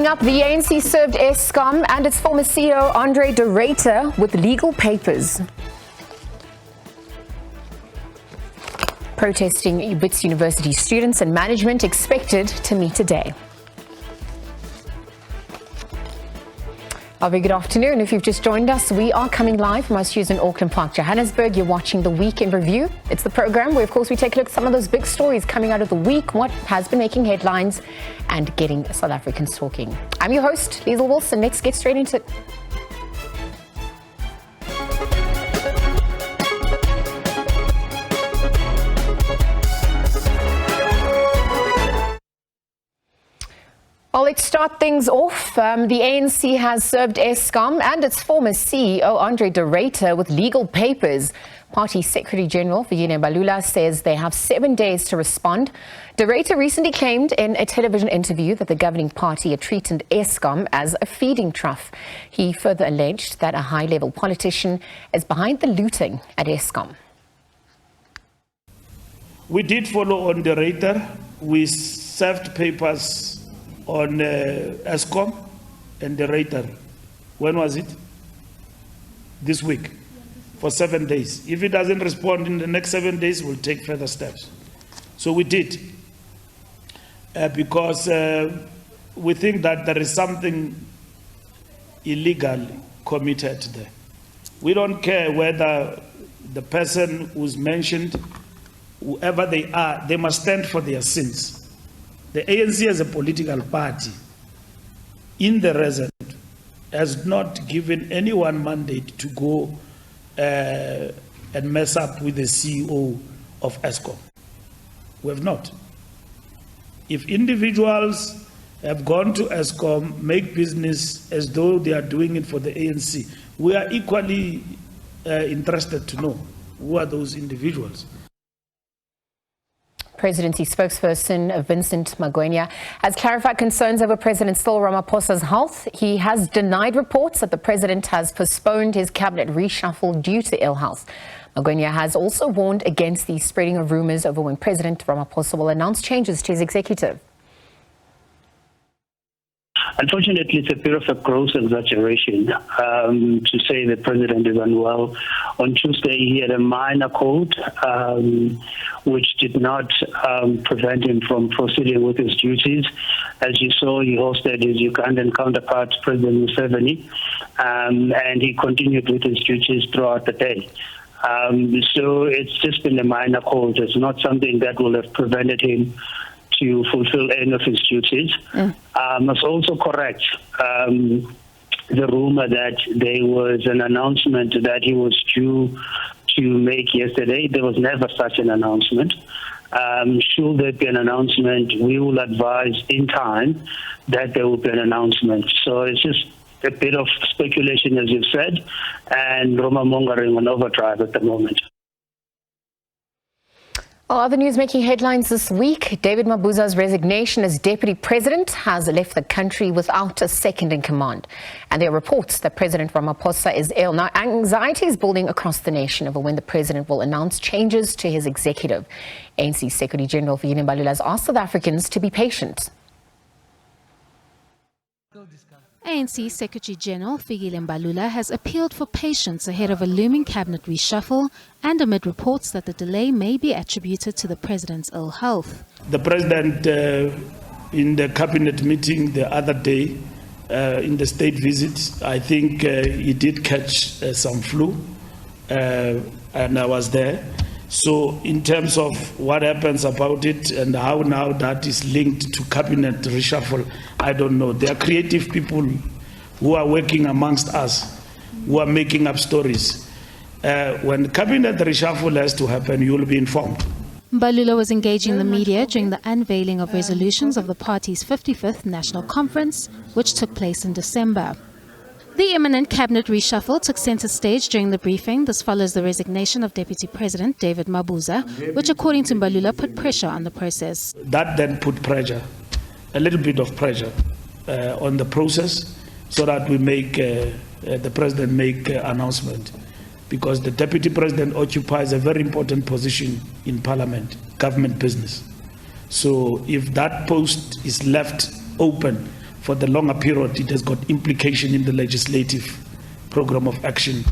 Coming up, the ANC served Eskom and its former CEO Andre de Ruyter with legal papers. Protesting Wits University students and management expected to meet today. A very good afternoon. If you've just joined us, we are coming live from our studios in Auckland Park, Johannesburg. You're watching the Week in Review. It's the program where, of course, we take a look at some of those big stories coming out of the week, what has been making headlines and getting South Africans talking. I'm your host, Liesl Wilson. Let's get straight into it. Well, let's start things off. The ANC has served Eskom and its former CEO, Andre de Ruyter, with legal papers. Party Secretary General Fikile Mbalula says they have 7 days to respond. De Ruyter recently claimed in a television interview that the governing party had treated Eskom as a feeding trough. He further alleged that a high-level politician is behind the looting at Eskom. We did follow on de Ruyter. We served papers on Eskom and de Ruyter. When was it? This week, for 7 days. If he doesn't respond in the next 7 days, we'll take further steps. So we did, because we think that there is something illegal committed there. We don't care whether the person who's mentioned, whoever they are, they must stand for their sins. The ANC as a political party in the result has not given anyone mandate to go and mess up with the CEO of Eskom. We have not. If individuals have gone to Eskom, make business as though they are doing it for the ANC, we are equally interested to know who are those individuals. Presidency spokesperson Vincent Magwenya has clarified concerns over President Cyril Ramaphosa's health. He has denied reports that the president has postponed his cabinet reshuffle due to ill health. Magwenya has also warned against the spreading of rumors over when President Ramaphosa will announce changes to his executive. Unfortunately, it's a bit of a gross exaggeration to say the president is unwell. On Tuesday, he had a minor cold, which did not prevent him from proceeding with his duties. As you saw, he hosted his Ugandan counterpart, President Museveni, and he continued with his duties throughout the day. So it's just been a minor cold. It's not something that will have prevented him to fulfill any of his duties. Must also correct the rumor that there was an announcement that he was due to make yesterday. There was never such an announcement. Should there be an announcement, we will advise in time that there will be an announcement. So it's just a bit of speculation, as you've said, and rumor mongering on overdrive at the moment. Other news making headlines this week. David Mabuza's resignation as deputy president has left the country without a second in command. And there are reports that President Ramaphosa is ill. Now, anxiety is building across the nation over when the president will announce changes to his executive. ANC Secretary General Fikile Mbalula has asked South Africans to be patient. ANC Secretary General Fikile Mbalula has appealed for patience ahead of a looming cabinet reshuffle and amid reports that the delay may be attributed to the president's ill health. The president, in the cabinet meeting the other day, in the state visit, I think he did catch some flu, and I was there. So in terms of what happens about it and how now that is linked to cabinet reshuffle, I don't know. There are creative people who are working amongst us, who are making up stories. When cabinet reshuffle has to happen, you will be informed. Mbalula was engaging the media during the unveiling of resolutions of the party's 55th National Conference, which took place in December. The imminent cabinet reshuffle took center stage during the briefing. This follows the resignation of Deputy President David Mabuza, which according to Mbalula put pressure on the process. That then put pressure, a little bit of pressure on the process so that we make, the president make announcement. Because the Deputy President occupies a very important position in Parliament, government business. So if that post is left open for the longer period, it has got implication in the legislative program of action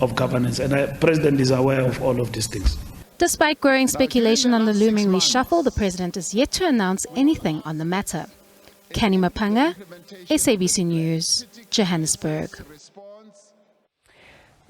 of governance. And the President is aware of all of these things. Despite growing speculation on the looming reshuffle, the President is yet to announce anything on the matter. Kenny Mapanga, SABC News, Johannesburg.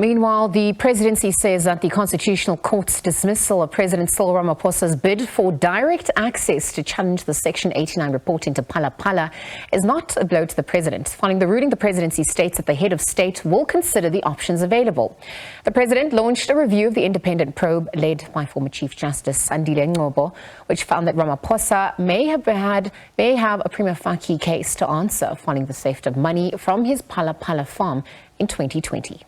Meanwhile, the presidency says that the Constitutional Court's dismissal of President Cyril Ramaphosa's bid for direct access to challenge the Section 89 report into Phala Phala is not a blow to the president. Following the ruling, the presidency states that the head of state will consider the options available. The president launched a review of the independent probe led by former Chief Justice Andile Ngcobo, which found that Ramaphosa may have a prima facie case to answer following the theft of money from his Phala Phala farm in 2020.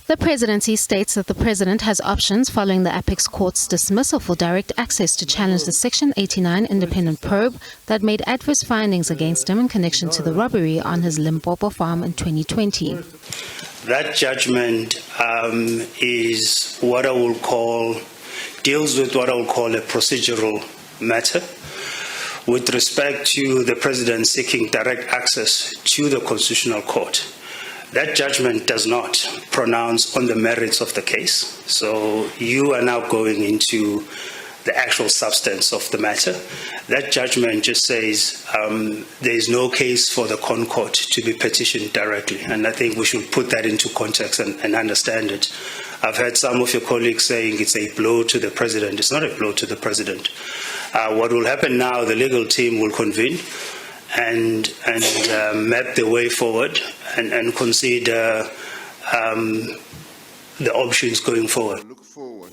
The presidency states that the president has options following the Apex Court's dismissal for direct access to challenge the Section 89 independent probe that made adverse findings against him in connection to the robbery on his Limpopo farm in 2020. That judgment is what I will call, deals with what I will call a procedural matter with respect to the president seeking direct access to the Constitutional Court. That judgment does not pronounce on the merits of the case. So you are now going into the actual substance of the matter. That judgment just says there is no case for the ConCourt to be petitioned directly. And I think we should put that into context and understand it. I've heard some of your colleagues saying it's a blow to the president. It's not a blow to the president. What will happen now, the legal team will convene and map the way forward and consider the options going forward.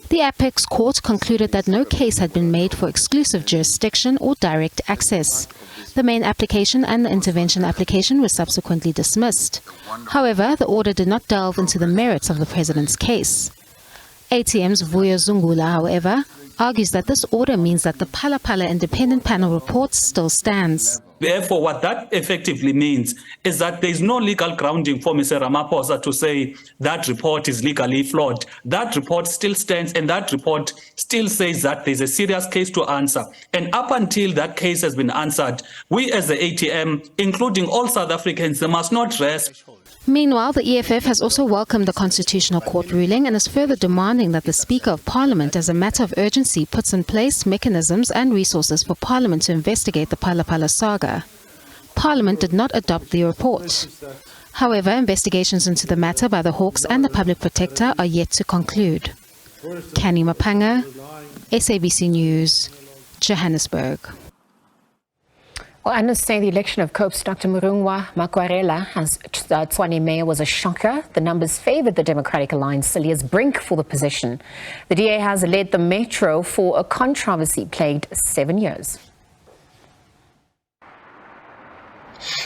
The Apex Court concluded that no case had been made for exclusive jurisdiction or direct access. The main application and the intervention application were subsequently dismissed. However, the order did not delve into the merits of the president's case. ATM's Vuyo Zungula, however, argues that this order means that the Phala Phala independent panel report still stands. Therefore, what that effectively means is that there is no legal grounding for Mr. Ramaphosa to say that report is legally flawed. That report still stands, and that report still says that there's a serious case to answer. And up until that case has been answered, we as the ATM, including all South Africans, must not rest. Meanwhile, the EFF has also welcomed the Constitutional Court ruling and is further demanding that the Speaker of Parliament, as a matter of urgency, puts in place mechanisms and resources for Parliament to investigate the Phala Phala saga. Parliament did not adopt the report. However, investigations into the matter by the Hawks and the Public Protector are yet to conclude. Kenny Mapanga, SABC News, Johannesburg. Well, analysts say the election of Cope's Dr. Murungwa Makwarela as Tshwane mayor was a shocker. The numbers favoured the Democratic Alliance Cilliers Brink for the position. The DA has led the Metro for a controversy-plagued 7 years.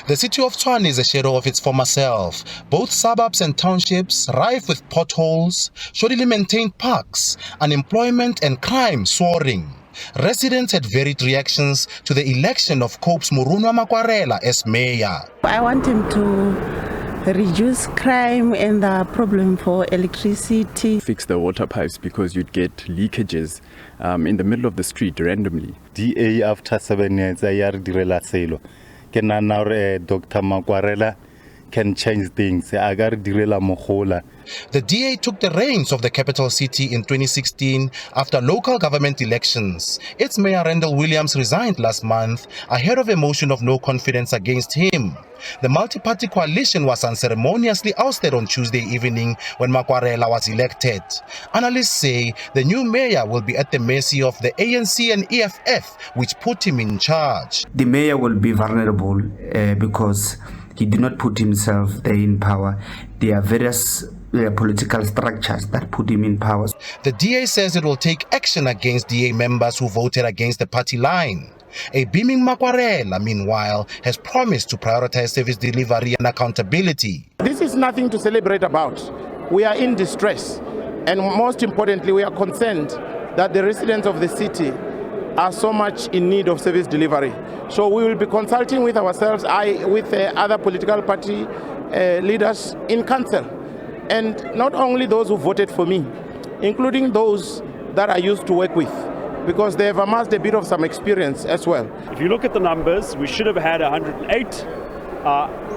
The city of Tshwane is a shadow of its former self. Both suburbs and townships, rife with potholes, shoddily maintained parks, unemployment and crime soaring. Residents had varied reactions to the election of Cope's Murungwa Makwarela as mayor. I want him to reduce crime and the problem for electricity. Fix the water pipes because you'd get leakages in the middle of the street randomly. DA after 7 years, I direla selo. Can now Dr. Makwarela can change things. Agar direla mohola. The DA took the reins of the capital city in 2016 after local government elections. Its mayor Randall Williams resigned last month ahead of a motion of no confidence against him. The multi-party coalition was unceremoniously ousted on Tuesday evening when Makwarela was elected. Analysts say the new mayor will be at the mercy of the ANC and EFF, which put him in charge. The mayor will be vulnerable because he did not put himself there in power. There are various political structures that put him in power. The DA says it will take action against DA members who voted against the party line. A beaming Makwarela, meanwhile, has promised to prioritize service delivery and accountability. This is nothing to celebrate about. We are in distress, and most importantly, we are concerned that the residents of the city are so much in need of service delivery. So we will be consulting with ourselves, with other political party leaders in council, and not only those who voted for me, including those that I used to work with, because they have amassed a bit of some experience as well. If you look at the numbers, we should have had 108.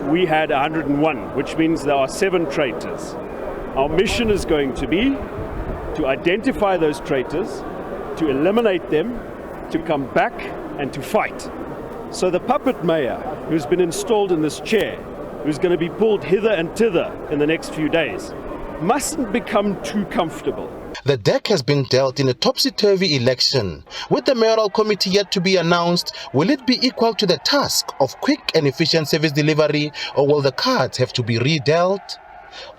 We had 101, which means there are 7 traitors. Our mission is going to be to identify those traitors, to eliminate them, to come back and to fight. So the puppet mayor who's been installed in this chair, who's going to be pulled hither and thither in the next few days, mustn't become too comfortable. The deck has been dealt in a topsy-turvy election. With the mayoral committee yet to be announced, will it be equal to the task of quick and efficient service delivery, or will the cards have to be redealt?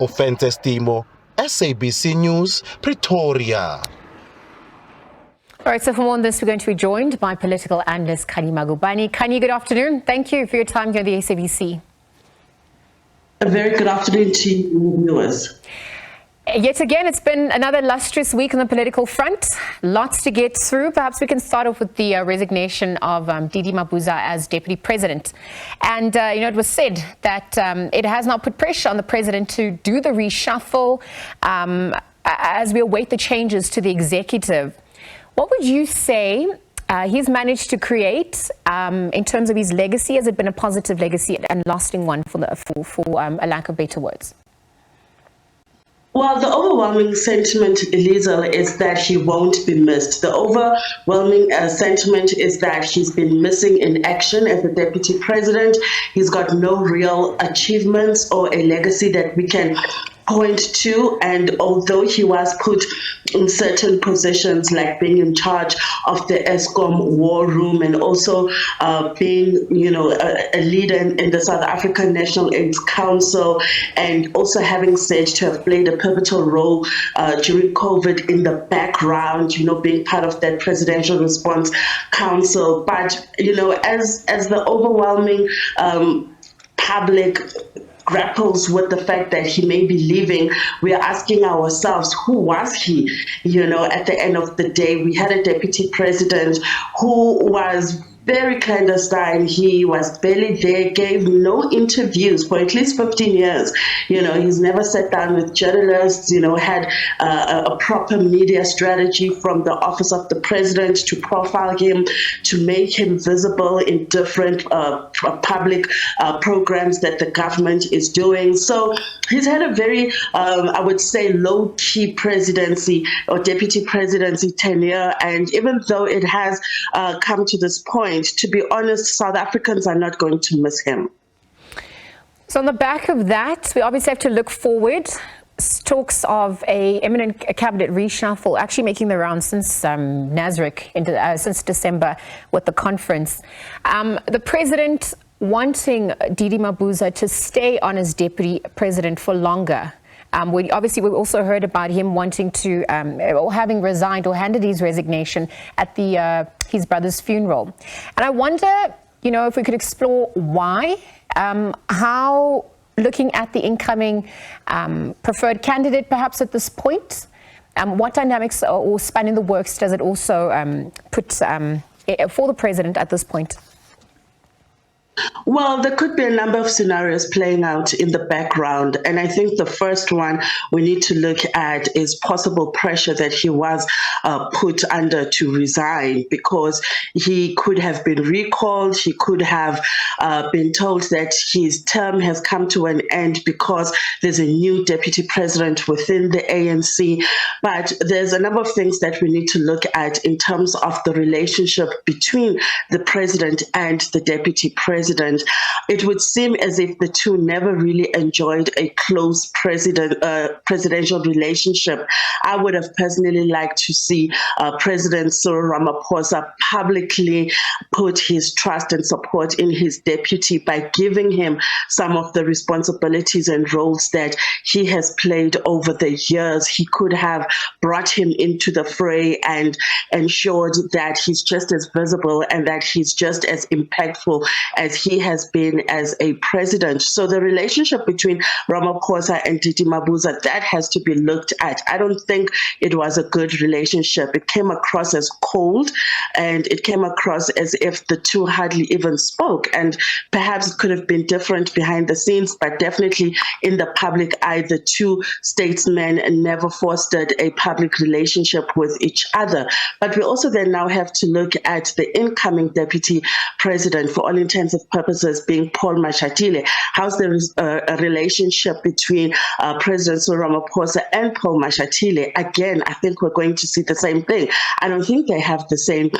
Offenses Timo, SABC News, Pretoria. All right, so for more on this, we're going to be joined by political analyst Khani Magubane. Khani, good afternoon. Thank you for your time here on the SABC. A very good afternoon to you, viewers. Yet again, it's been another lustrous week on the political front. Lots to get through. Perhaps we can start off with the resignation of Didi Mabuza as deputy president. And, it was said that it has not put pressure on the president to do the reshuffle as we await the changes to the executive. What would you say he's managed to create in terms of his legacy? Has it been a positive legacy and lasting one for a lack of better words? Well, the overwhelming sentiment, Eliza, is that he won't be missed. The overwhelming sentiment is that he's been missing in action as the deputy president. He's got no real achievements or a legacy that we can point to, and although he was put in certain positions like being in charge of the Eskom war room and also being a leader in the South African National AIDS Council, and also having said to have played a pivotal role during COVID in the background, being part of that presidential response council, but as the overwhelming public grapples with the fact that he may be leaving, we are asking ourselves, who was he? At the end of the day, we had a deputy president who was very clandestine. He was barely there, gave no interviews for at least 15 years. He's never sat down with journalists, had a proper media strategy from the office of the president to profile him, to make him visible in different public programs that the government is doing. So he's had a very, I would say, low-key presidency or deputy presidency tenure. And even though it has come to this point, to be honest, South Africans are not going to miss him. So on the back of that, we obviously have to look forward. Talks of a imminent cabinet reshuffle actually making the rounds since since December with the conference. The president wanting Didi Mabuza to stay on as deputy president for longer. We also heard about him wanting to, or having resigned or handed his resignation at his brother's funeral. And I wonder, if we could explore why, how, looking at the incoming preferred candidate perhaps at this point, what dynamics or span in the works does it also put for the president at this point? Well, there could be a number of scenarios playing out in the background. And I think the first one we need to look at is possible pressure that he was put under to resign, because he could have been recalled. He could have been told that his term has come to an end because there's a new deputy president within the ANC. But there's a number of things that we need to look at in terms of the relationship between the president and the deputy president. It would seem as if the two never really enjoyed a close presidential relationship. I would have personally liked to see President Cyril Ramaphosa publicly put his trust and support in his deputy by giving him some of the responsibilities and roles that he has played over the years. He could have brought him into the fray and ensured that he's just as visible and that he's just as impactful as as he has been as a president. So the relationship between Ramaphosa and Didi Mabuza, that has to be looked at. I don't think it was a good relationship. It came across as cold, and it came across as if the two hardly even spoke. And perhaps it could have been different behind the scenes, but definitely in the public eye, the two statesmen never fostered a public relationship with each other. But we also then now have to look at the incoming deputy president, for all intents and purposes, being Paul Mashatile. How's the relationship between President Cyril Ramaphosa and Paul Mashatile? Again, I think we're going to see the same thing. I don't think they have the same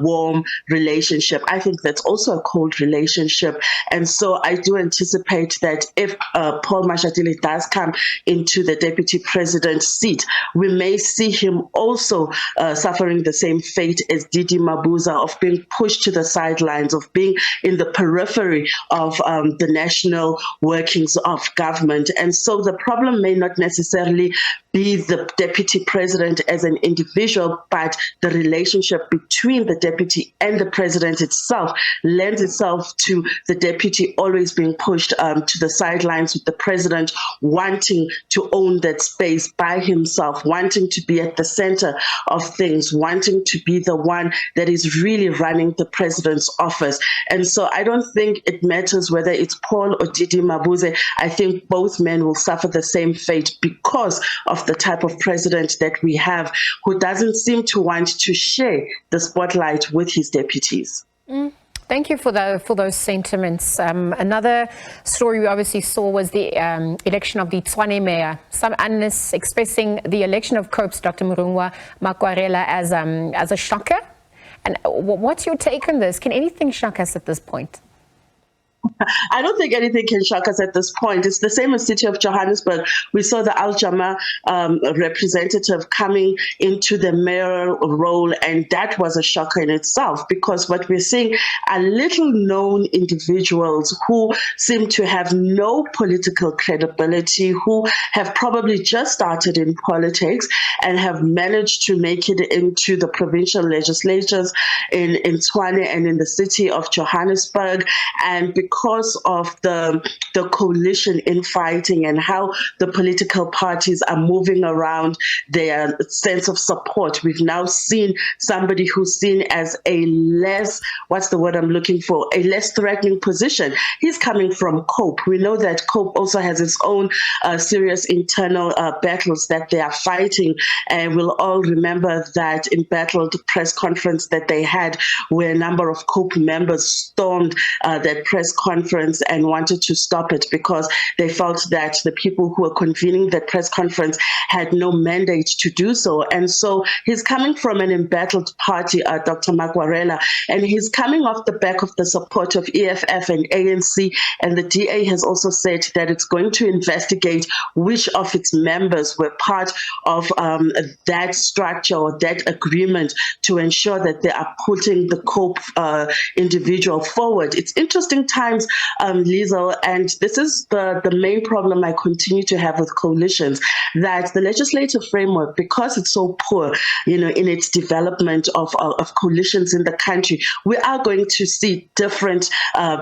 warm relationship. I think that's also a cold relationship. And so I do anticipate that if Paul Mashatile does come into the deputy president seat, we may see him also suffering the same fate as Didi Mabuza, of being pushed to the sidelines, of being in the periphery of the national workings of government. And so the problem may not necessarily be the deputy president as an individual, but the relationship between the deputy and the president itself lends itself to the deputy always being pushed to the sidelines, with the president wanting to own that space by himself, wanting to be at the center of things, wanting to be the one that is really running the president's office. And so I don't think it matters whether it's Paul or Didi Mabuza. I think both men will suffer the same fate because of the type of president that we have, who doesn't seem to want to share the spotlight with his deputies. Thank you for those sentiments. Another story we obviously saw was the election of the Tshwane mayor. Some analysts expressing the election of COPE's Dr. Murungwa Makwarela as a shocker. And what's your take on this? Can anything shock us at this point? I don't think anything can shock us at this point. It's the same as City of Johannesburg. We saw the Al Jama representative coming into the mayoral role, and that was a shocker in itself, because what we're seeing are little known individuals who seem to have no political credibility, who have probably just started in politics and have managed to make it into the provincial legislatures in Tshwane and in the City of Johannesburg. And because of the coalition infighting and how the political parties are moving around their sense of support, we've now seen somebody who's seen as a less, what's the word I'm looking for, a less threatening position. He's coming from COPE. We know that COPE also has its own serious internal battles that they are fighting. And we'll all remember that in battle, the press conference that they had, where a number of COPE members stormed that press conference and wanted to stop it because they felt that the people who were convening that press conference had no mandate to do so. And so he's coming from an embattled party, Dr. Makwarela, and he's coming off the back of the support of EFF and ANC. And the DA has also said that it's going to investigate which of its members were part of that structure or that agreement to ensure that they are putting the COPE individual forward. It's interesting times, Liesl, and this is the main problem I continue to have with coalitions, that the legislative framework, because it's so poor, in its development of coalitions in the country, we are going to see different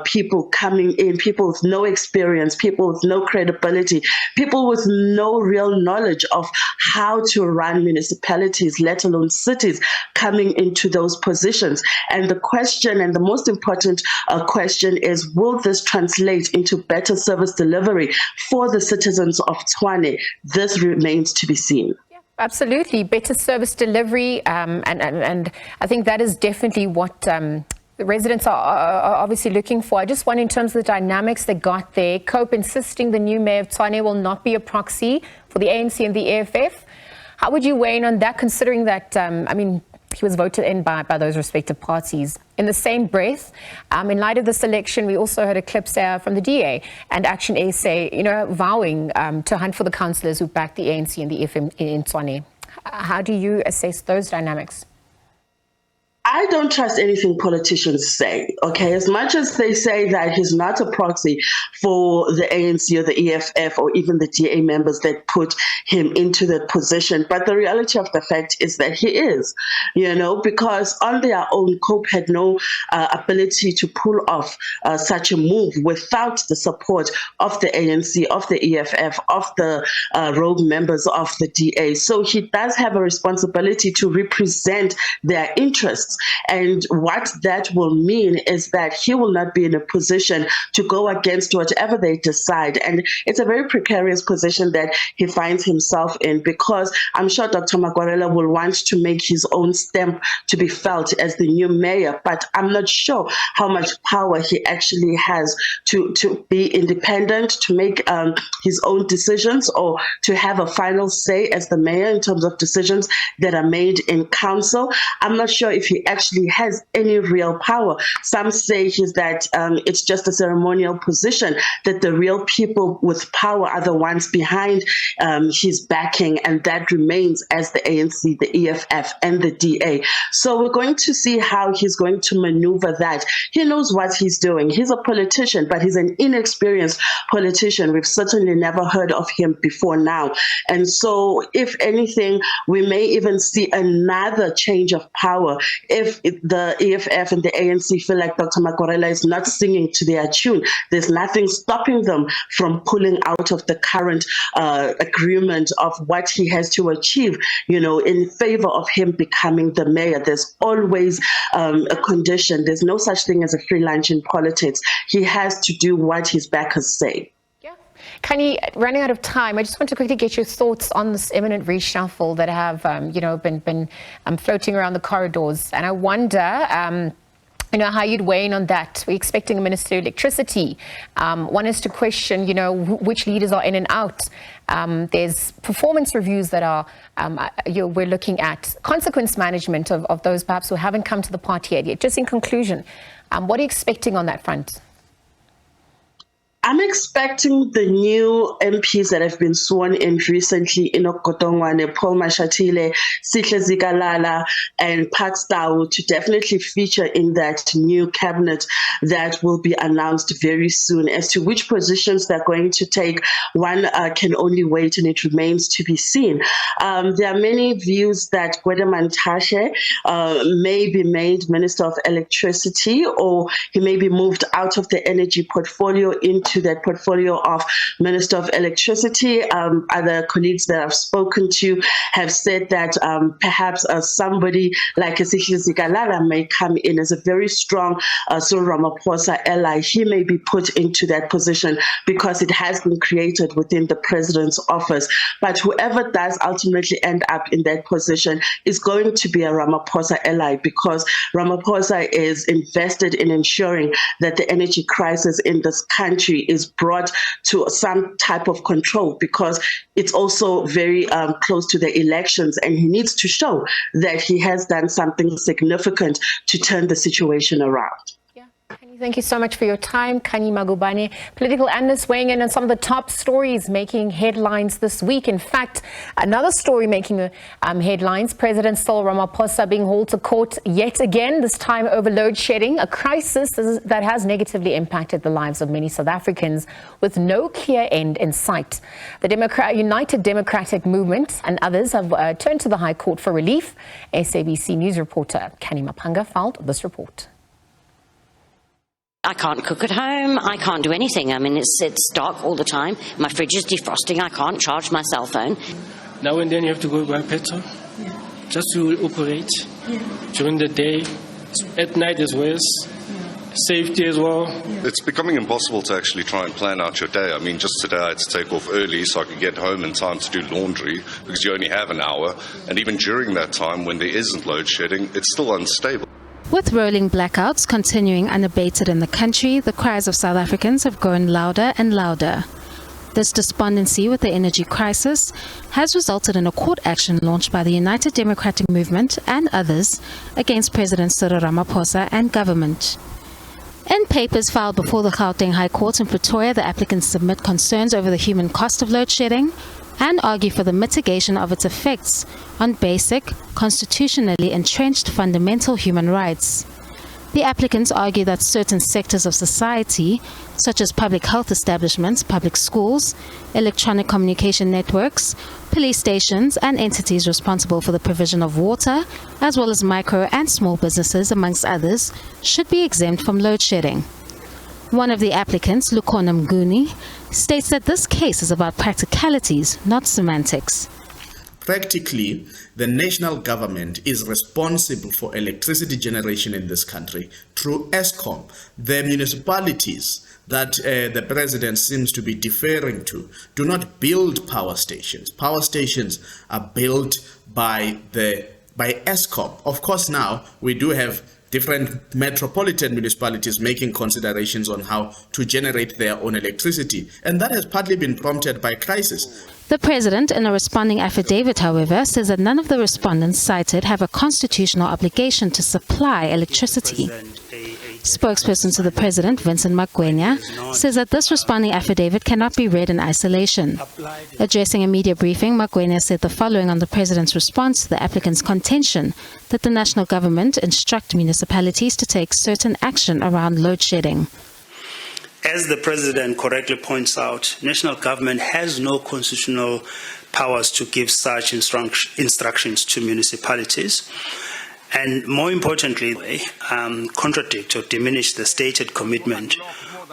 people coming in, people with no experience, people with no credibility, people with no real knowledge of how to run municipalities, let alone cities, coming into those positions. And the question, and the most important question, is, will this translate into better service delivery for the citizens of Tshwane? This remains to be seen. Absolutely, better service delivery, and I think that is definitely what the residents are obviously looking for. I just wonder, in terms of the dynamics that got there, COPE insisting the new mayor of Tshwane will not be a proxy for the ANC and the EFF. How would you weigh in on that, considering that, he was voted in by those respective parties? In the same breath, in light of this election, we also heard a clip from the DA and Action SA, vowing to hunt for the councillors who backed the ANC and the EFF in Tshwane. How do you assess those dynamics? I don't trust anything politicians say, okay? As much as they say that he's not a proxy for the ANC or the EFF or even the DA members that put him into that position, but the reality of the fact is that he is, because on their own, COPE had no ability to pull off such a move without the support of the ANC, of the EFF, of the rogue members of the DA. So he does have a responsibility to represent their interests. And what that will mean is that he will not be in a position to go against whatever they decide. And it's a very precarious position that he finds himself in, because I'm sure Dr. Makwarela will want to make his own stamp to be felt as the new mayor, but I'm not sure how much power he actually has to be independent, to make his own decisions, or to have a final say as the mayor in terms of decisions that are made in council. I'm not sure if he actually has any real power. Some say that it's just a ceremonial position, that the real people with power are the ones behind his backing, and that remains as the ANC, the EFF, and the DA. So we're going to see how he's going to maneuver that. He knows what he's doing. He's a politician, but he's an inexperienced politician. We've certainly never heard of him before now. And so, if anything, we may even see another change of power if the EFF and the ANC feel like Dr. Makwarela is not singing to their tune. There's nothing stopping them from pulling out of the current agreement of what he has to achieve, in favor of him becoming the mayor. There's always a condition. There's no such thing as a free lunch in politics. He has to do what his backers say. Kani, running out of time, I just want to quickly get your thoughts on this imminent reshuffle that have, been floating around the corridors. And I wonder, how you'd weigh in on that. We're expecting a Minister of Electricity. One is to question, which leaders are in and out. There's performance reviews that are, we're looking at consequence management of those perhaps who haven't come to the party yet. Just in conclusion, what are you expecting on that front? I'm expecting the new MPs that have been sworn in recently, Kotongwane, Paul Mashatile, Sihle Zikalala, and Pakstau, to definitely feature in that new cabinet that will be announced very soon. As to which positions they're going to take, one can only wait, and it remains to be seen. There are many views that Gwede Mantashe may be made Minister of Electricity, or he may be moved out of the energy portfolio into that portfolio of Minister of Electricity. Other colleagues that I've spoken to have said that perhaps somebody like Sihle Zikalala may come in as a very strong Cyril Ramaphosa ally. He may be put into that position because it has been created within the president's office. But whoever does ultimately end up in that position is going to be a Ramaphosa ally, because Ramaphosa is invested in ensuring that the energy crisis in this country is brought to some type of control, because it's also very close to the elections, and he needs to show that he has done something significant to turn the situation around. Thank you so much for your time. Kani Magubane, political analyst, weighing in on some of the top stories making headlines this week. In fact, another story making headlines, President Cyril Ramaphosa being hauled to court yet again, this time over load shedding, a crisis that has negatively impacted the lives of many South Africans with no clear end in sight. The United Democratic Movement and others have turned to the High Court for relief. SABC News reporter Kani Mapanga filed this report. I can't cook at home. I can't do anything. I mean, it's dark all the time. My fridge is defrosting. I can't charge my cell phone. Now and then you have to go buy petrol just to operate during the day. At night as well. Safety as well. It's becoming impossible to actually try and plan out your day. I mean, just today I had to take off early so I could get home in time to do laundry, because you only have an hour. And even during that time, when there isn't load shedding, it's still unstable. With rolling blackouts continuing unabated in the country, the cries of South Africans have grown louder and louder. This despondency with the energy crisis has resulted in a court action launched by the United Democratic Movement and others against President Cyril Ramaphosa and government. In papers filed before the Gauteng High Court in Pretoria, the applicants submit concerns over the human cost of load shedding and argue for the mitigation of its effects on basic, constitutionally entrenched fundamental human rights. The applicants argue that certain sectors of society, such as public health establishments, public schools, electronic communication networks, police stations, and entities responsible for the provision of water, as well as micro and small businesses, amongst others, should be exempt from load shedding. One of the applicants, Lukhona Mguni, states that this case is about practicalities, not semantics. Practically, the national government is responsible for electricity generation in this country through Eskom. The municipalities that the president seems to be deferring to do not build power stations. Power stations are built by Eskom. Of course, now we do have different metropolitan municipalities making considerations on how to generate their own electricity, and that has partly been prompted by crisis. The president, in a responding affidavit, however, says that none of the respondents cited have a constitutional obligation to supply electricity. Spokesperson to the president, Vincent Magwenya, says that this responding affidavit cannot be read in isolation. Addressing a media briefing, Magwenya said the following on the president's response to the applicant's contention that the national government instruct municipalities to take certain action around load shedding. As the president correctly points out, national government has no constitutional powers to give such instructions to municipalities. And more importantly, contradict or diminish the stated commitment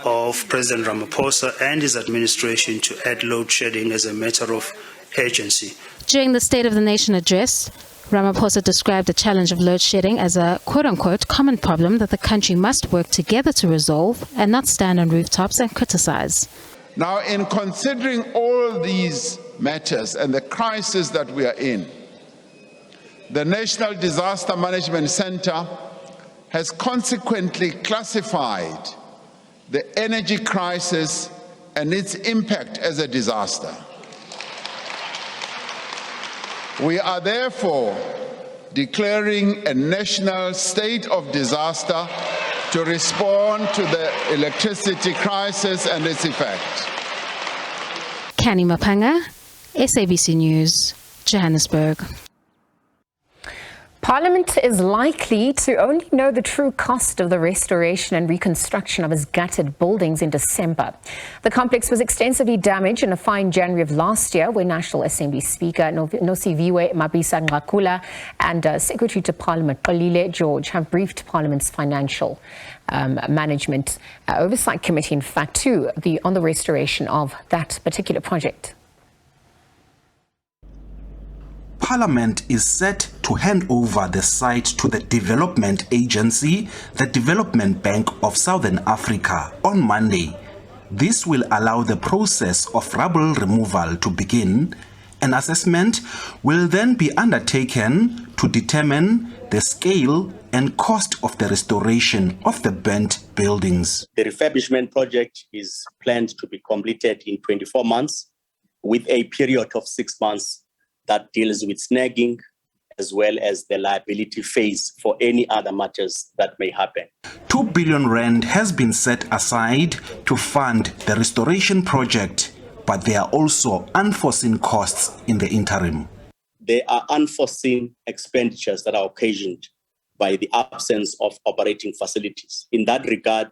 of President Ramaphosa and his administration to add load shedding as a matter of urgency. During the State of the Nation address, Ramaphosa described the challenge of load shedding as a quote-unquote common problem that the country must work together to resolve and not stand on rooftops and criticize. Now, in considering all these matters and the crisis that we are in, the National Disaster Management Center has consequently classified the energy crisis and its impact as a disaster. We are therefore declaring a national state of disaster to respond to the electricity crisis and its effect. Kani Mapanga, SABC News, Johannesburg. Parliament is likely to only know the true cost of the restoration and reconstruction of its gutted buildings in December. The complex was extensively damaged in a fire in January of last year, where National Assembly Speaker Nosiviwe Mabisa-Ngqakula and Secretary to Parliament Xolile George have briefed Parliament's Financial Management Oversight Committee, in fact, on the restoration of that particular project. Parliament is set to hand over the site to the development agency, the Development Bank of Southern Africa, on Monday. This will allow the process of rubble removal to begin. An assessment will then be undertaken to determine the scale and cost of the restoration of the burnt buildings. The refurbishment project is planned to be completed in 24 months, with a period of 6 months that deals with snagging, as well as the liability phase for any other matters that may happen. 2 billion rand has been set aside to fund the restoration project, but there are also unforeseen costs in the interim. There are unforeseen expenditures that are occasioned by the absence of operating facilities. In that regard,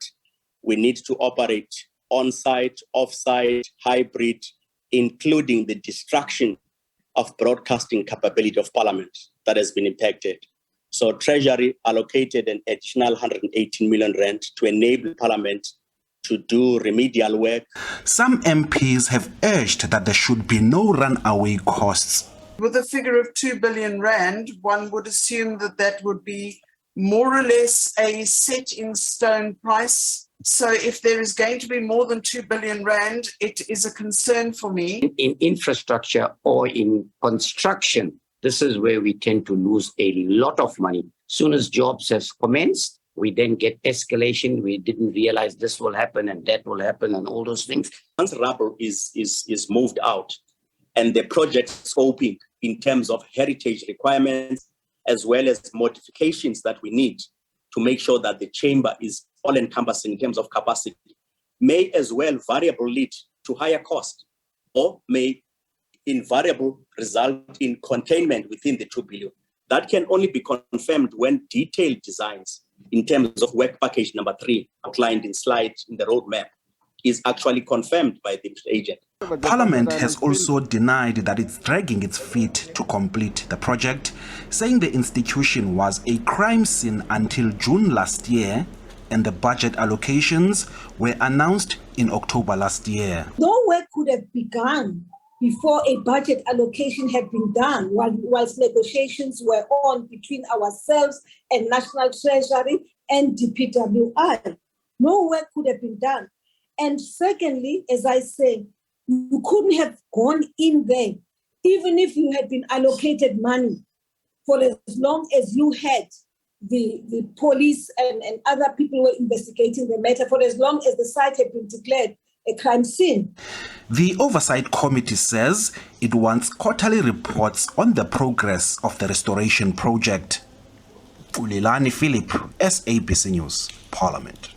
we need to operate on-site, off-site, hybrid, including the destruction of broadcasting capability of Parliament that has been impacted. So Treasury allocated an additional 118 million rand to enable Parliament to do remedial work. Some MPs have urged that there should be no runaway costs. With a figure of 2 billion rand, one would assume that that would be more or less a set in stone price. So if there is going to be more than 2 billion rand, it is a concern for me. In infrastructure or in construction, this is where we tend to lose a lot of money. Soon as jobs have commenced, we then get escalation. We didn't realize this will happen and that will happen and all those things. Once rubble is moved out and the project scoping in terms of heritage requirements, as well as modifications that we need to make sure that the chamber is all-encompassing in terms of capacity, may as well variable lead to higher cost, or may invariable result in containment within the 2 billion. That can only be confirmed when detailed designs in terms of work package number 3 outlined in slide in the roadmap is actually confirmed by the agent. Parliament has also denied that it's dragging its feet to complete the project, saying the institution was a crime scene until June last year and the budget allocations were announced in October last year. No work could have begun before a budget allocation had been done, whilst negotiations were on between ourselves and National Treasury and DPWI. No work could have been done. And secondly, as I say, you couldn't have gone in there, even if you had been allocated money, for as long as you had the police and other people were investigating the matter, for as long as the site had been declared a crime scene. The Oversight Committee says it wants quarterly reports on the progress of the restoration project. Ulilani Philip, SABC News, Parliament.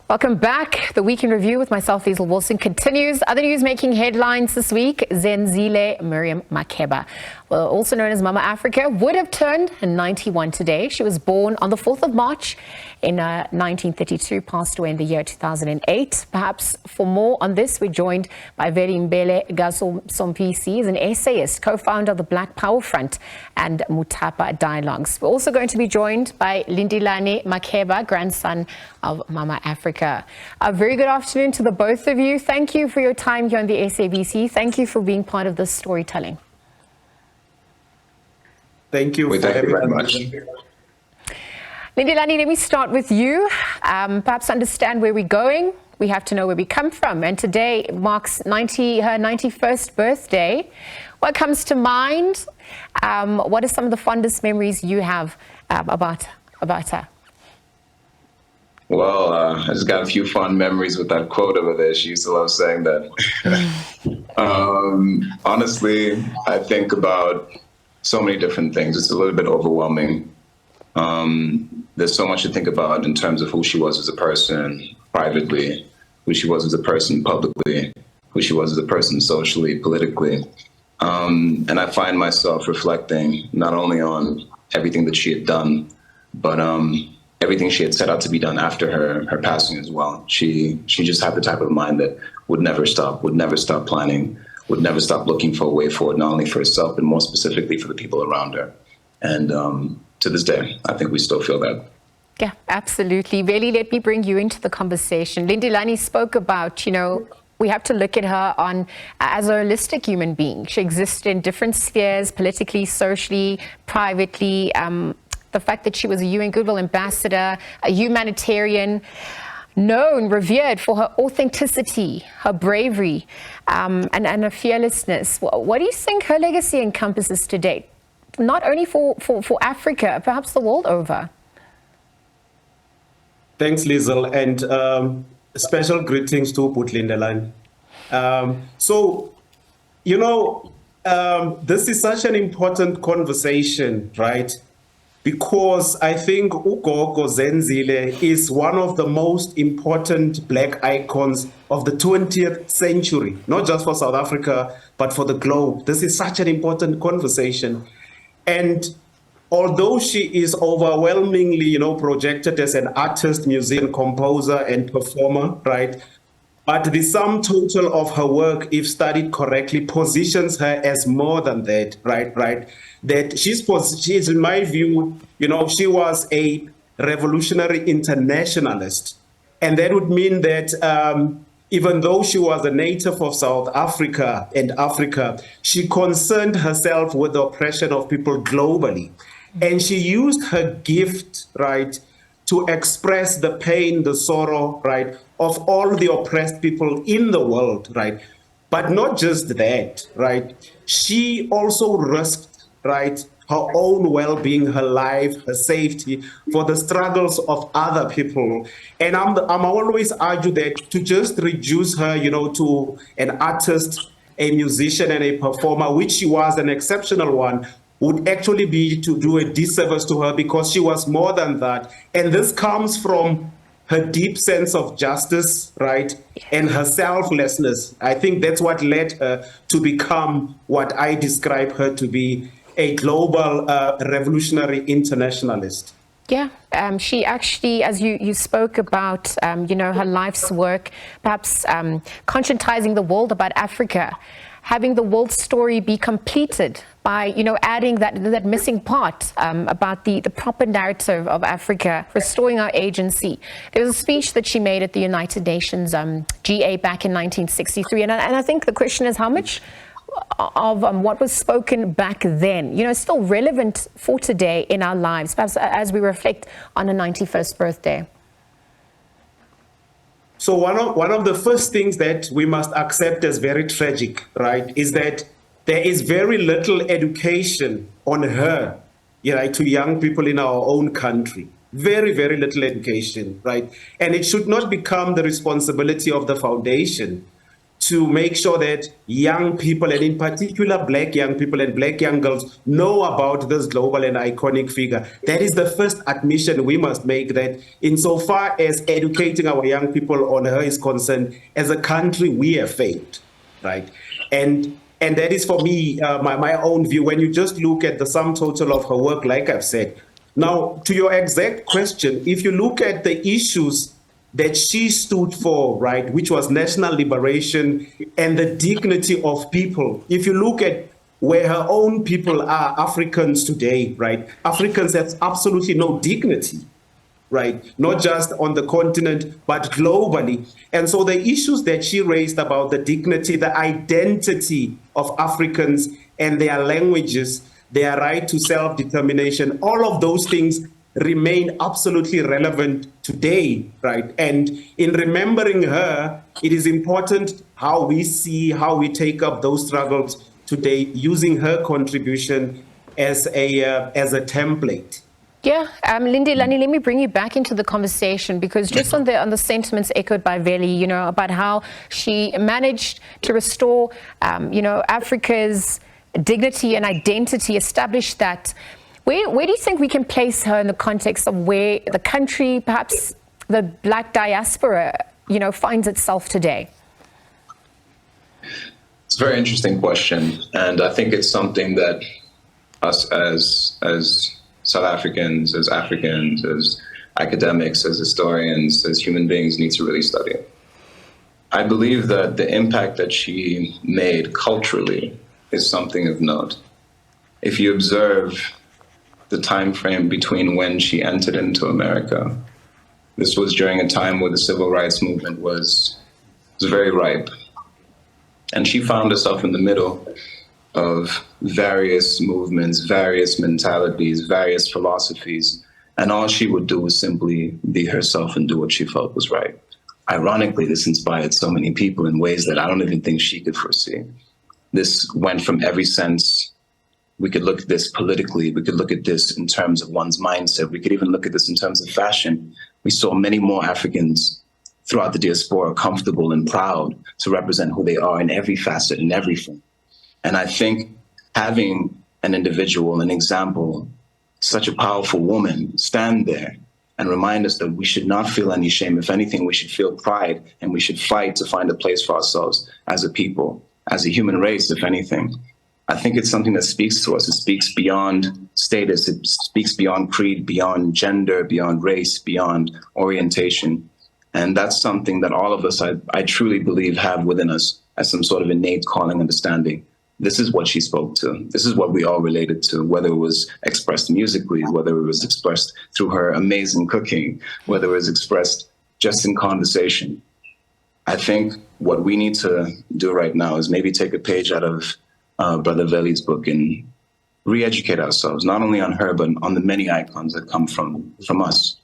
Welcome back. The Week in Review with myself, Hazel Wilson, continues. Other news making headlines this week. Zenzile Miriam Makeba, well, also known as Mama Africa, would have turned 91 today. She was born on the 4th of March in 1932, passed away in the year 2008. Perhaps for more on this, we're joined by Verimbele Gasompisi, is an essayist, co-founder of the Black Power Front and Mutapa Dialogues. We're also going to be joined by Lindilani Makeba, grandson of Mama Africa. A very good afternoon to the both of you. Thank you for your time here on the SABC. Thank you for being part of this storytelling. Thank you. Thank you very much. Lindilani, let me start with you. Perhaps understand where we're going. We have to know where we come from. And today marks her 91st birthday. What comes to mind? What are some of the fondest memories you have about her? Well, I just got a few fond memories with that quote over there. She used to love saying that. Honestly, I think about so many different things. It's a little bit overwhelming. There's so much to think about in terms of who she was as a person privately, who she was as a person publicly, who she was as a person socially, politically. And I find myself reflecting not only on everything that she had done, but everything she had set out to be done after her passing as well. She just had the type of mind that would never stop planning, would never stop looking for a way forward, not only for herself, but more specifically for the people around her. And to this day, I think we still feel that. Yeah, absolutely. Really, let me bring you into the conversation. Lindilani spoke about, we have to look at her as a holistic human being. She exists in different spheres, politically, socially, privately. The fact that she was a UN Goodwill ambassador, a humanitarian, known, revered for her authenticity, her bravery, and her fearlessness. What do you think her legacy encompasses to date? Not only for Africa, perhaps the world over. Thanks, Liesl, and special greetings to Lindilani. This is such an important conversation, right? Because I think Ugogo Zenzile is one of the most important Black icons of the 20th century, not just for South Africa, but for the globe. This is such an important conversation. And although she is overwhelmingly, projected as an artist, musician, composer, and performer, right? But the sum total of her work, if studied correctly, positions her as more than that, right? That she's in my view, she was a revolutionary internationalist. And that would mean that even though she was a native of South Africa and Africa, she concerned herself with the oppression of people globally. And she used her gift, right, to express the pain, the sorrow, right, of all the oppressed people in the world, right? But not just that, right? She also risked, right, her own well-being, her life, her safety, for the struggles of other people. And I'm always argue that to just reduce her, to an artist, a musician, and a performer, which she was an exceptional one, would actually be to do a disservice to her, because she was more than that. And this comes from her deep sense of justice, right? And her selflessness. I think that's what led her to become what I describe her to be, a global revolutionary internationalist. Yeah, she actually, as you spoke about, her life's work, perhaps conscientizing the world about Africa, having the world story be completed by, adding that missing part about the proper narrative of Africa, restoring our agency. There was a speech that she made at the United Nations GA back in 1963, and I think the question is how much of what was spoken back then, still relevant for today in our lives, perhaps as we reflect on her 91st birthday. So one of the first things that we must accept as very tragic, right, is that there is very little education on her, to young people in our own country. Very, very little education, right? And it should not become the responsibility of the foundation to make sure that young people, and in particular Black young people and Black young girls, know about this global and iconic figure. That is the first admission we must make, that insofar as educating our young people on her is concerned, as a country, we have failed, right? And that is, for me, my own view. When you just look at the sum total of her work, like I've said. Now, to your exact question, if you look at the issues that she stood for, right, which was national liberation and the dignity of people. If you look at where her own people are, Africans today, right, Africans have absolutely no dignity, right, not just on the continent, but globally. And so the issues that she raised about the dignity, the identity of Africans and their languages, their right to self-determination, all of those things remain absolutely relevant today, right? And in remembering her, it is important how we take up those struggles today, using her contribution as a template. Yeah, Lindy, Lani, let me bring you back into the conversation, because just on the sentiments echoed by Veli, about how she managed to restore, Africa's dignity and identity, establish that. Where do you think we can place her in the context of where the country, perhaps the Black diaspora, finds itself today? It's a very interesting question, and I think it's something that us as South Africans, as academics, as historians, as human beings need to really study. I believe that the impact that she made culturally is something of note. If you observe the time frame between when she entered into America, this was during a time where the civil rights movement was very ripe. And she found herself in the middle of various movements, various mentalities, various philosophies, and all she would do was simply be herself and do what she felt was right. Ironically, this inspired so many people in ways that I don't even think she could foresee. This went from every sense. We could look at this politically. We could look at this in terms of one's mindset. We could even look at this in terms of fashion. We saw many more Africans throughout the diaspora comfortable and proud to represent who they are in every facet, in everything. And I think having an individual, an example, such a powerful woman stand there and remind us that we should not feel any shame. If anything, we should feel pride, and we should fight to find a place for ourselves as a people, as a human race, if anything. I think it's something that speaks to us. It speaks beyond status. It speaks beyond creed, beyond gender, beyond race, beyond orientation. And that's something that all of us, I truly believe, have within us as some sort of innate calling understanding. This is what she spoke to. This is what we all related to, whether it was expressed musically, whether it was expressed through her amazing cooking, whether it was expressed just in conversation. I think what we need to do right now is maybe take a page out of Brother Veli's book and re-educate ourselves, not only on her, but on the many icons that come from us,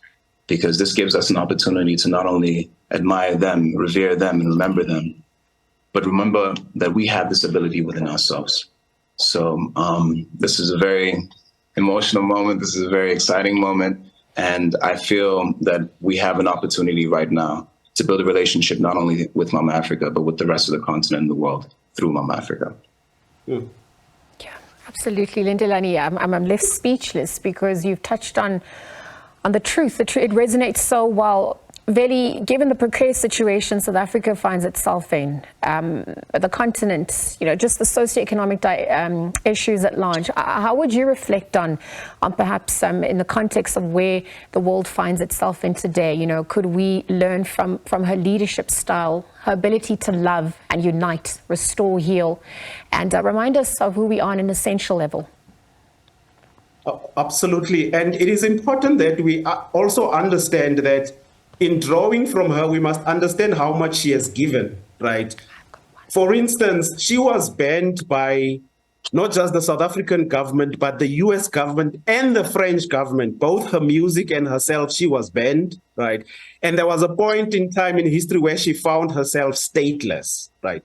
because this gives us an opportunity to not only admire them, revere them, and remember them, but remember that we have this ability within ourselves. So this is a very emotional moment. This is a very exciting moment. And I feel that we have an opportunity right now to build a relationship not only with Mama Africa, but with the rest of the continent and the world through Mama Africa. Mm. Yeah, absolutely. Lindelani, I'm left speechless because you've touched on the truth. It resonates so well. Veli, given the precarious situation South Africa finds itself in, the continent, just the socioeconomic issues at large, how would you reflect on perhaps in the context of where the world finds itself in today? Could we learn from her leadership style, her ability to love and unite, restore, heal, and remind us of who we are on an essential level? Absolutely. And it is important that we also understand that in drawing from her, we must understand how much she has given, right? For instance, she was banned by not just the South African government, but the US government and the French government. Both her music and herself, she was banned, right? And there was a point in time in history where she found herself stateless, right?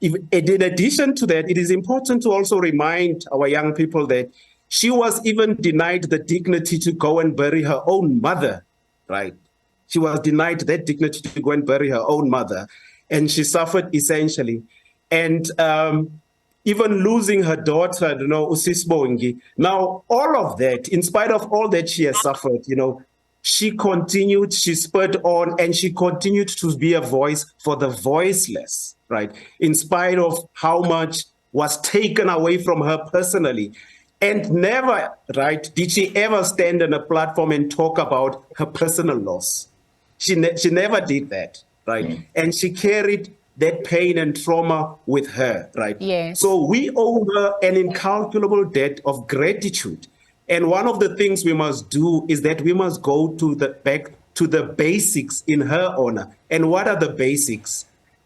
In addition to that, it is important to also remind our young people that she was even denied the dignity to go and bury her own mother, right? She was denied that dignity to go and bury her own mother, and she suffered essentially. And even losing her daughter, Usisbongi. Now, all of that, in spite of all that she has suffered, she continued, she spurred on, and she continued to be a voice for the voiceless, right? In spite of how much was taken away from her personally. And never, right, did she ever stand on a platform and talk about her personal loss. She never did that, right? Mm. And she carried that pain and trauma with her, right? Yes. So we owe her an incalculable debt of gratitude. And one of the things we must do is that we must go back to the basics in her honor. And what are the basics?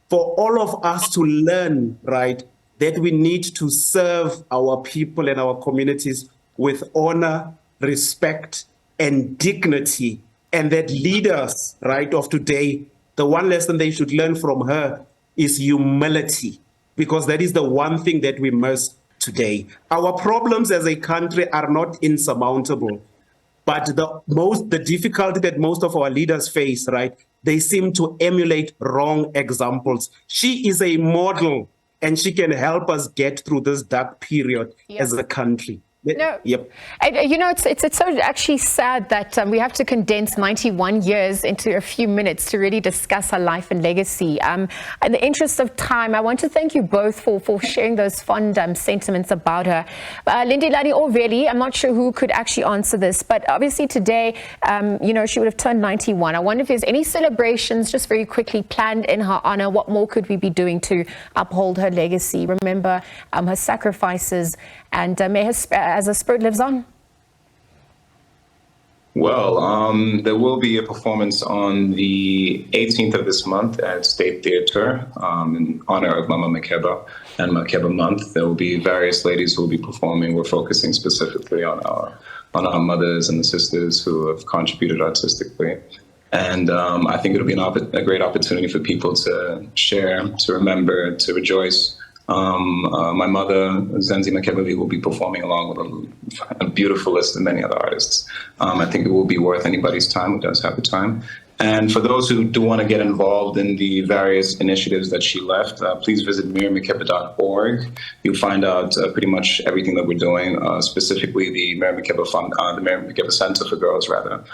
For all of us to learn, right, that we need to serve our people and our communities with honor, respect, and dignity. And that leaders, right, of today, the one lesson they should learn from her is humility, because that is the one thing that we must today. Our problems as a country are not insurmountable, but the difficulty that most of our leaders face, right, they seem to emulate wrong examples. She is a model, and she can help us get through this dark period as a country. No. Yep. It's so actually sad that we have to condense 91 years into a few minutes to really discuss her life and legacy. In the interest of time, I want to thank you both for sharing those fond sentiments about her. Lindelani or Veli, I'm not sure who could actually answer this, but obviously today, she would have turned 91. I wonder if there's any celebrations, just very quickly, planned in her honor. What more could we be doing to uphold her legacy? Remember her sacrifices, and may her as her spirit lives on. Well, there will be a performance on the 18th of this month at State Theatre in honor of Mama Makeba and Makeba Month. There will be various ladies who will be performing. We're focusing specifically on our mothers and the sisters who have contributed artistically. And I think it'll be a great opportunity for people to share, to remember, to rejoice. My mother, Zenzi Makeba, will be performing along with a beautiful list of many other artists. I think it will be worth anybody's time who does have the time. And for those who do want to get involved in the various initiatives that she left, please visit miriammakeba.org. You'll find out pretty much everything that we're doing, specifically the Miriam Makeba Fund, the Miriam Makeba Center for Girls, rather.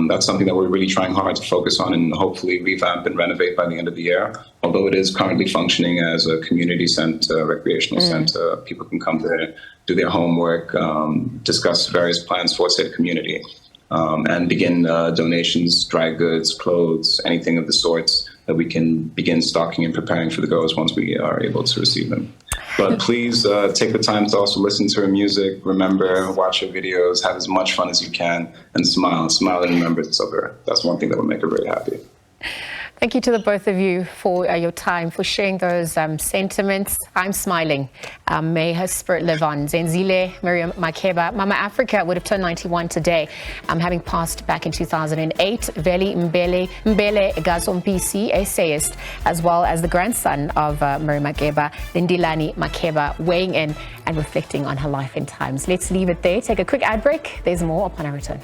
That's something that we're really trying hard to focus on and hopefully revamp and renovate by the end of the year. Although it is currently functioning as a community center, recreational center, people can come there, do their homework, discuss various plans for said community, and begin donations, dry goods, clothes, anything of the sorts that we can begin stocking and preparing for the girls once we are able to receive them. But please take the time to also listen to her music, remember, watch her videos, have as much fun as you can, and smile and remember it's of her. That's one thing that will make her very happy. Thank you to the both of you for your time, for sharing those sentiments. I'm smiling. May her spirit live on. Zenzile, Miriam, Makeba. Mama Africa would have turned 91 today, having passed back in 2008. Veli Mbele Gazompisi, essayist, as well as the grandson of Miriam Makeba, Lindilani Makeba, weighing in and reflecting on her life and times. Let's leave it there. Take a quick ad break. There's more upon our return.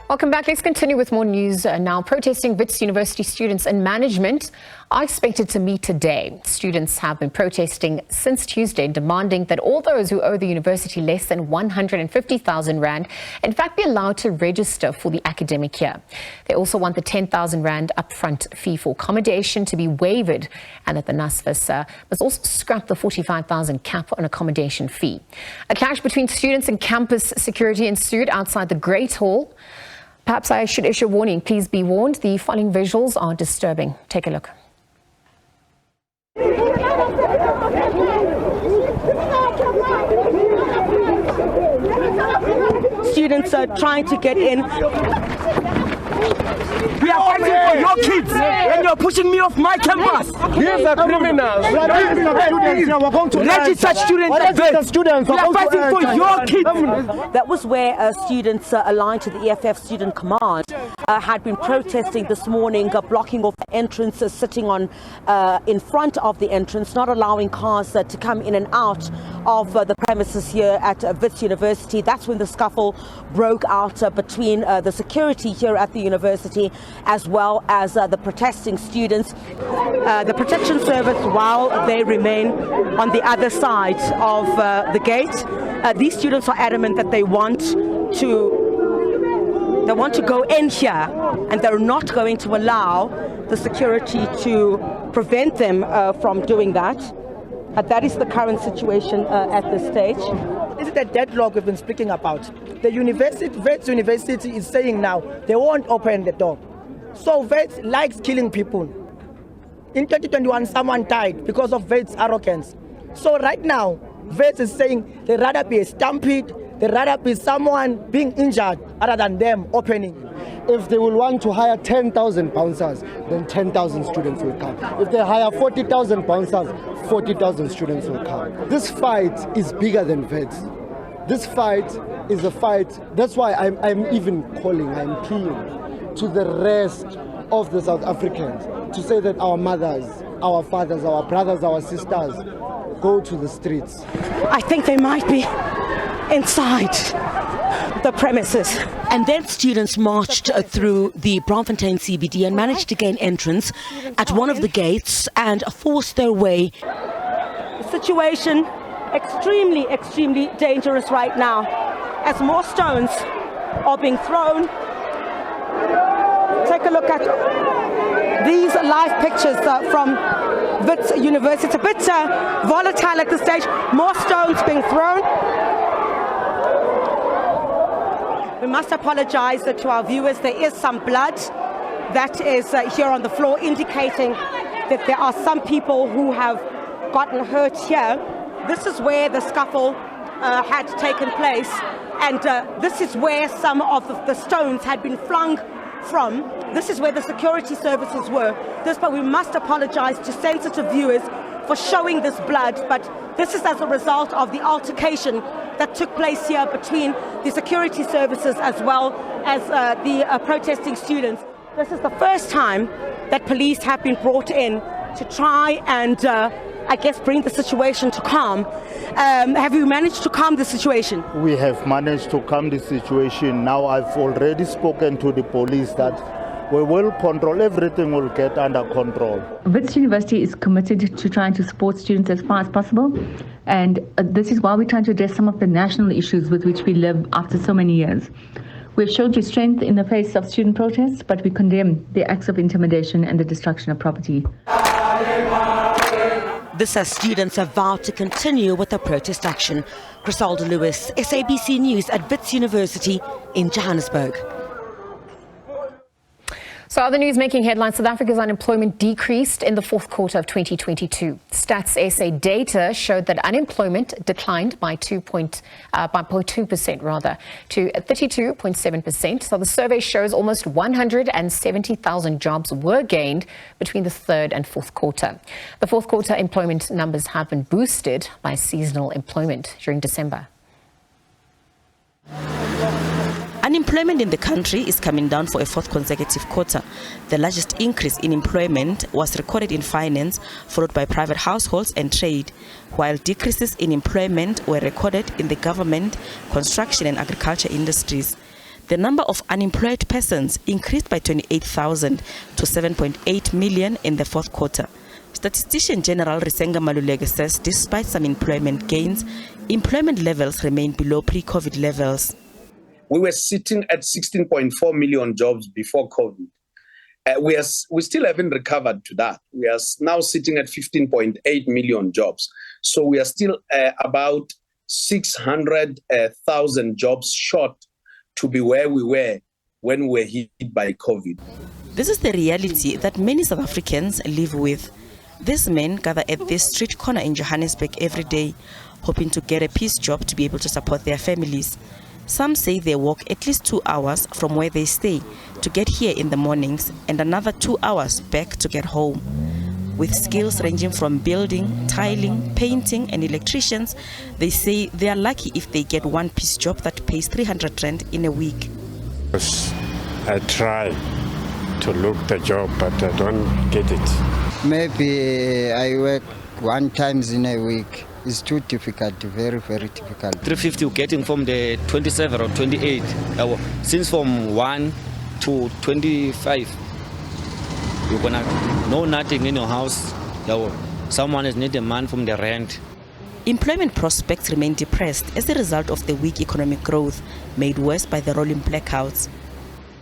Welcome back. Let's continue with more news now. Protesting Wits University students and management are expected to meet today. Students have been protesting since Tuesday, demanding that all those who owe the university less than 150,000 Rand, in fact, be allowed to register for the academic year. They also want the 10,000 Rand upfront fee for accommodation to be waived, and that the NSFAS must also scrap the 45,000 cap on accommodation fee. A clash between students and campus security ensued outside the Great Hall. Perhaps I should issue a warning. Please be warned. The following visuals are disturbing. Take a look. Students are trying to get in. We are fighting for your kids, and you're pushing me off my campus. These are criminals. Registered students. We are fighting for your kids. That was where students aligned to the EFF Student Command had been protesting this morning, blocking off the entrance, sitting on in front of the entrance, not allowing cars to come in and out of the premises here at Wits University. That's when the scuffle broke out between the security here at the university as well as the protesting students. The protection service, while they remain on the other side of the gate, these students are adamant that they want to go in here, and they're not going to allow the security to prevent them from doing that. That is the current situation at this stage. This is the deadlock we've been speaking about. The Wits University is saying now they won't open the door. So Wits likes killing people. In 2021, someone died because of Wits' arrogance. So right now, Wits is saying they'd rather be a stampede, they'd rather be someone being injured rather than them opening. If they will want to hire 10,000 bouncers, then 10,000 students will come. If they hire 40,000 bouncers, 40,000 students will come. This fight is bigger than Wits. This fight is a fight. That's why I'm even calling, I'm pleading to the rest of the South Africans to say that our mothers, our fathers, our brothers, our sisters go to the streets. I think they might be inside the premises. And then students marched through the Braamfontein CBD and managed to gain entrance at one of the gates and forced their way. The situation extremely, extremely dangerous right now as more stones are being thrown. Take a look at these live pictures from Wits University. It's a bit volatile at this stage. More stones being thrown. We must apologize to our viewers. There is some blood that is here on the floor, indicating that there are some people who have gotten hurt here. This is where the scuffle had taken place, and this is where some of the stones had been flung from. This is where the security services were. But we must apologize to sensitive viewers for showing this blood, but this is as a result of the altercation that took place here between the security services as well as the protesting students. This is the first time that police have been brought in to try and bring the situation to calm. Have you managed to calm the situation? We have managed to calm the situation. Now I've already spoken to the police that we will control, everything will get under control. Wits University is committed to trying to support students as far as possible, and this is why we're trying to address some of the national issues with which we live after so many years. We've shown restraint in the face of student protests, but we condemn the acts of intimidation and the destruction of property. This as students have vowed to continue with the protest action. Griselda Lewis, SABC News at Wits University in Johannesburg. So other news making headlines, South Africa's unemployment decreased in the fourth quarter of 2022. Stats SA data showed that unemployment declined by 0.2% rather to 32.7%. So the survey shows almost 170,000 jobs were gained between the third and fourth quarter. The fourth quarter employment numbers have been boosted by seasonal employment during December. Unemployment in the country is coming down for a fourth consecutive quarter. The largest increase in employment was recorded in finance, followed by private households and trade, while decreases in employment were recorded in the government, construction and agriculture industries. The number of unemployed persons increased by 28,000 to 7.8 million in the fourth quarter. Statistician General Risenga Maluleke says despite some employment gains, employment levels remain below pre-COVID levels. We were sitting at 16.4 million jobs before COVID. We still haven't recovered to that. We are now sitting at 15.8 million jobs. So we are still about 600,000 jobs short to be where we were when we were hit by COVID. This is the reality that many South Africans live with. These men gather at this street corner in Johannesburg every day, hoping to get a piece job to be able to support their families. Some say they walk at least 2 hours from where they stay to get here in the mornings and another 2 hours back to get home. With skills ranging from building, tiling, painting and electricians, they say they are lucky if they get one piece job that pays 300 Rand in a week. I try to look the job, but I don't get it. Maybe I work 1 time in a week. It's too difficult, very, very difficult. 350 getting from the 27 or 28. Since from 1 to 25, you're gonna know nothing in your house. Someone is need a man from the rent. Employment prospects remain depressed as a result of the weak economic growth, made worse by the rolling blackouts.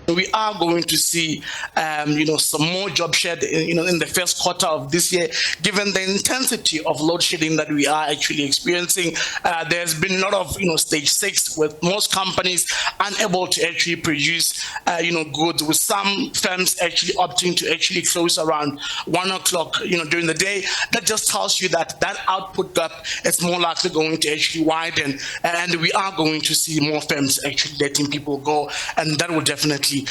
We are going to see, some more job shed, in the first quarter of this year, given the intensity of load shedding that we are actually experiencing. There's been a lot of, stage 6 with most companies unable to actually produce, goods, with some firms actually opting to actually close around 1 o'clock, during the day. That just tells you that output gap is more likely going to actually widen, and we are going to see more firms actually letting people go, and that will definitely see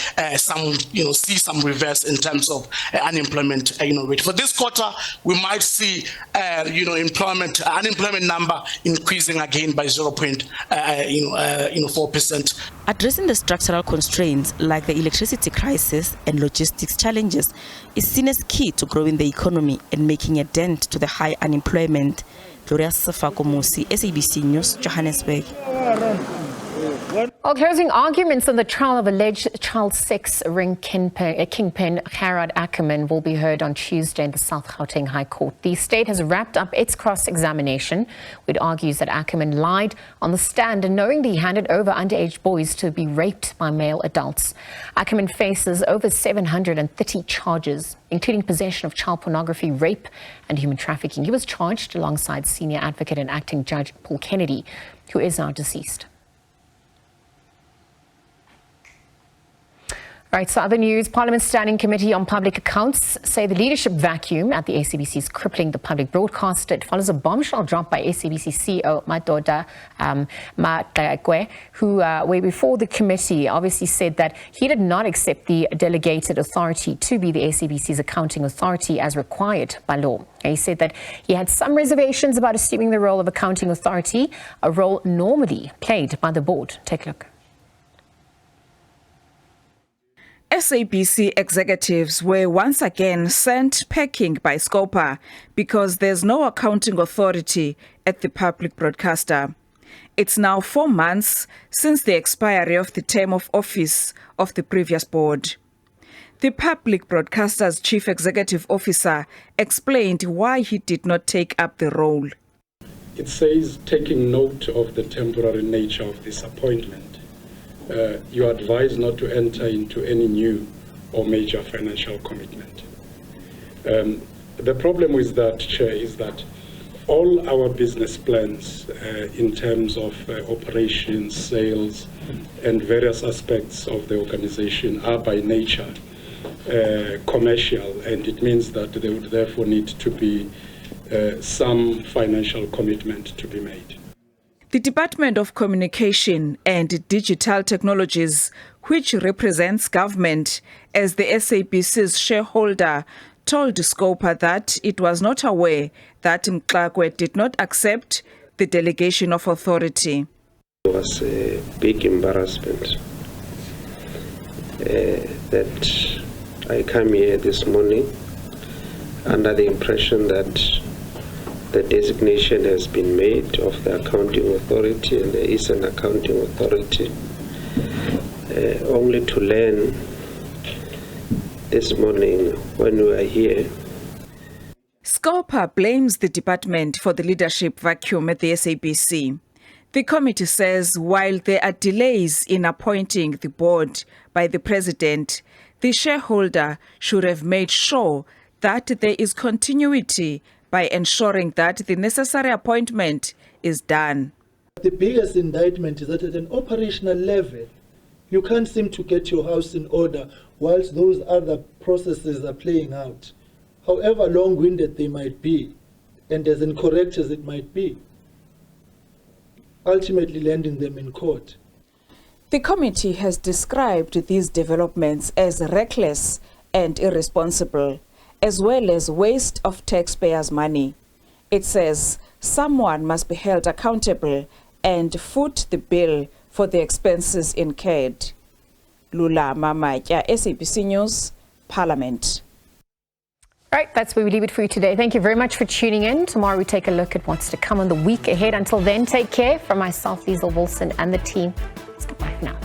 some reverse in terms of unemployment rate. For this quarter, we might see unemployment number increasing again by 0.4%. Addressing the structural constraints like the electricity crisis and logistics challenges is seen as key to growing the economy and making a dent to the high unemployment. Gloria Safakomusi, SABC News, Johannesburg. While closing arguments on the trial of alleged child sex ring kingpin Gerard Ackerman will be heard on Tuesday in the South Gauteng High Court. The state has wrapped up its cross-examination, which argues that Ackerman lied on the stand and knowingly handed over underage boys to be raped by male adults. Ackerman faces over 730 charges, including possession of child pornography, rape and human trafficking. He was charged alongside senior advocate and acting judge Paul Kennedy, who is now deceased. Right, so other news. Parliament's Standing Committee on Public Accounts say the leadership vacuum at the SABC is crippling the public broadcaster. It follows a bombshell drop by SABC CEO Madoda Makeba, who way before the committee obviously said that he did not accept the delegated authority to be the SABC's accounting authority as required by law. He said that he had some reservations about assuming the role of accounting authority, a role normally played by the board. Take a look. SABC executives were once again sent packing by Scopa because there's no accounting authority at the public broadcaster. It's now 4 months since the expiry of the term of office of the previous board. The public broadcaster's chief executive officer explained why he did not take up the role. It says, taking note of the temporary nature of this appointment, you are advised not to enter into any new or major financial commitment. The problem with that, Chair, is that all our business plans in terms of operations, sales, and various aspects of the organization are by nature commercial, and it means that there would therefore need to be some financial commitment to be made. The Department of Communication and Digital Technologies, which represents government as the SABC's shareholder, told Scopa that it was not aware that Mxakwe did not accept the delegation of authority. It was a big embarrassment that I come here this morning under the impression that the designation has been made of the accounting authority, and there is an accounting authority, only to learn this morning when we are here. Scopa blames the department for the leadership vacuum at the SABC. The committee says while there are delays in appointing the board by the president, the shareholder should have made sure that there is continuity by ensuring that the necessary appointment is done. The biggest indictment is that at an operational level, you can't seem to get your house in order whilst those other processes are playing out, however long-winded they might be, and as incorrect as it might be, ultimately landing them in court. The committee has described these developments as reckless and irresponsible, as well as waste of taxpayers' money. It says someone must be held accountable and foot the bill for the expenses incurred. Lula Mamatya, SABC News, Parliament. Right, that's where we leave it for you today. Thank you very much for tuning in. Tomorrow we take a look at what's to come on the week ahead. Until then, take care. From myself, Liesl Wilson, and the team, it's goodbye for now.